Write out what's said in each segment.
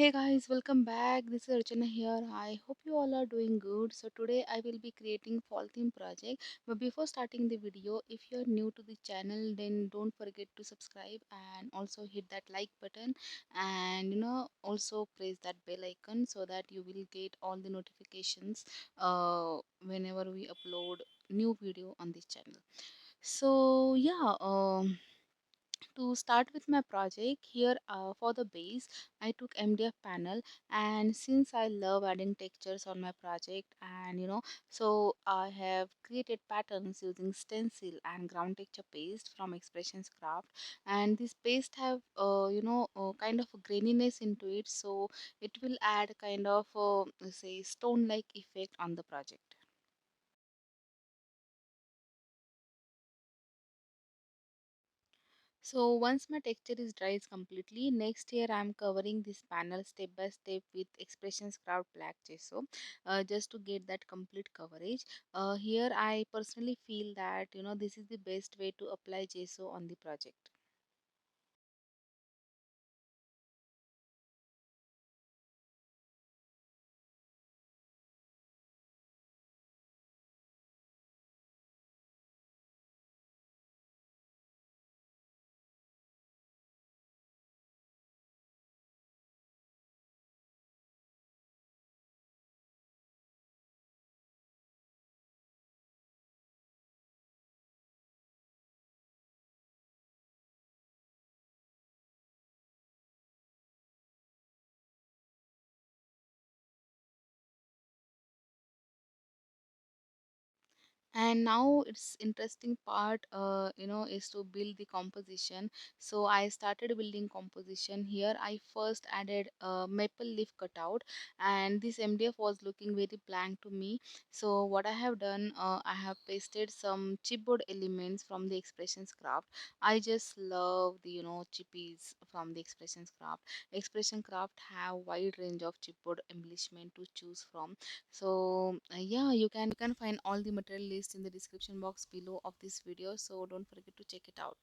Hey guys, welcome back. This is Archana here. I hope you all are doing good. So today I will be creating fall theme project. But before starting the video, if you're new to the channel, then don't forget to subscribe and also hit that like button and also press that bell icon so that you will get all the notifications whenever we upload new video on this channel. So yeah, to start with my project here, for the base I took MDF panel, and since I love adding textures on my project, and so I have created patterns using stencil and ground texture paste from Expressions Craft. And this paste have kind of a graininess into it, so it will add kind of say stone like effect on the project. So once my texture is dried completely, next here I'm covering this panel step by step with Expressions Craft Black Gesso, just to get that complete coverage. Here I personally feel that this is the best way to apply gesso on the project. And now it's interesting part is to build the composition. So I started building composition. Here I first added a maple leaf cutout, and this MDF was looking very blank to me. So what I have done, I have pasted some chipboard elements from the Expressions Craft. I just love the chippies from the Expression Craft have wide range of chipboard embellishment to choose from. So yeah, you can find all the material list in the description box below of this video, so don't forget to check it out.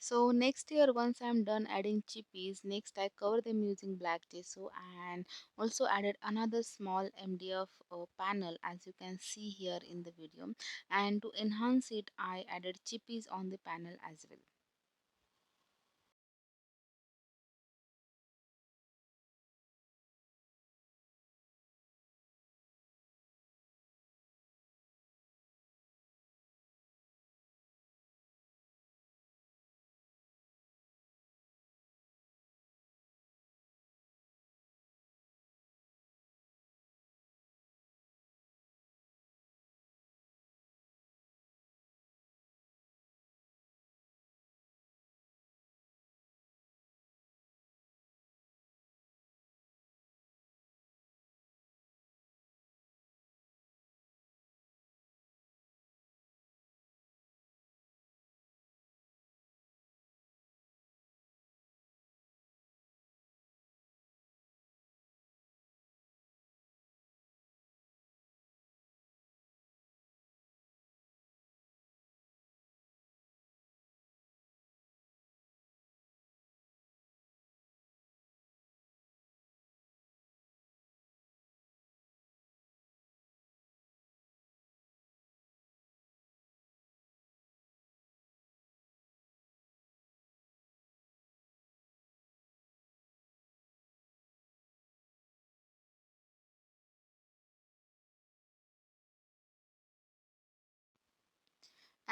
So next year, once I'm done adding chippies, next I cover them using black gesso, and also added another small MDF panel, as you can see here in the video. And to enhance it, I added chippies on the panel as well.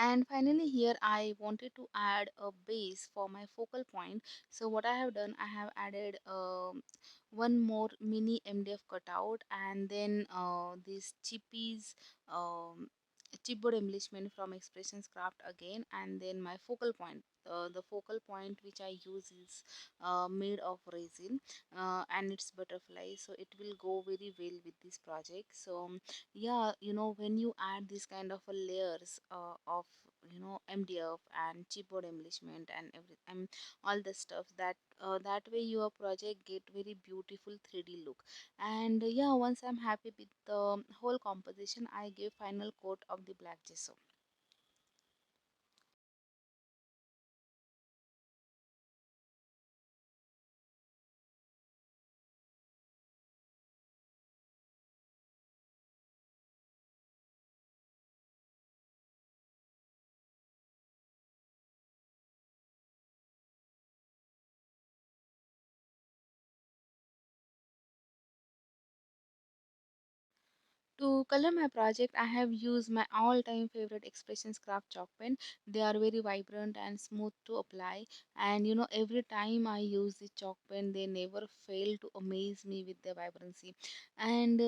And finally here I wanted to add a base for my focal point. So what I have done, I have added one more mini MDF cutout, and then these chippies, um, chipboard embellishment from Expressions Craft again, and then my focal point. The focal point which I use is made of resin, and it's butterfly, so it will go very well with this project. So yeah, when you add this kind of a layers of MDF and chipboard embellishment and everything, all the stuff, that way your project get very beautiful 3D look. And yeah, once I'm happy with the whole composition, I give final coat of the black gesso. To color my project, I have used my all-time favorite Expressions Craft chalk pen. They are very vibrant and smooth to apply. And every time I use the chalk pen, they never fail to amaze me with their vibrancy. And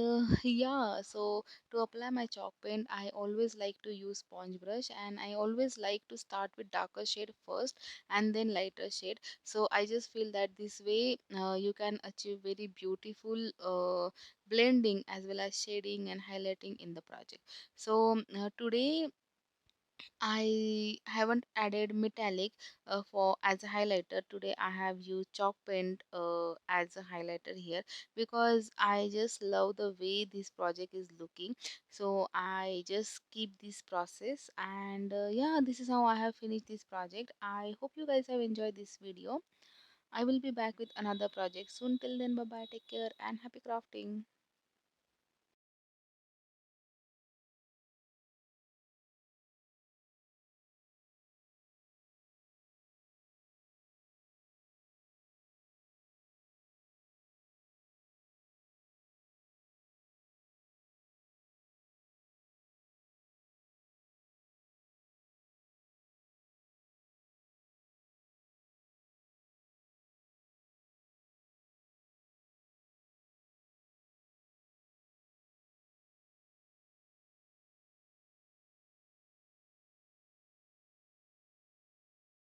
yeah, so to apply my chalk pen, I always like to use sponge brush, and I always like to start with darker shade first and then lighter shade. So I just feel that this way you can achieve very beautiful blending as well as shading and highlighting in the project. So today I haven't added metallic for as a highlighter. Today I have used chalk paint as a highlighter here, because I just love the way this project is looking. So I just keep this process, and yeah, this is how I have finished this project. I hope you guys have enjoyed this video. I will be back with another project soon. Till then, bye bye, take care, and happy crafting.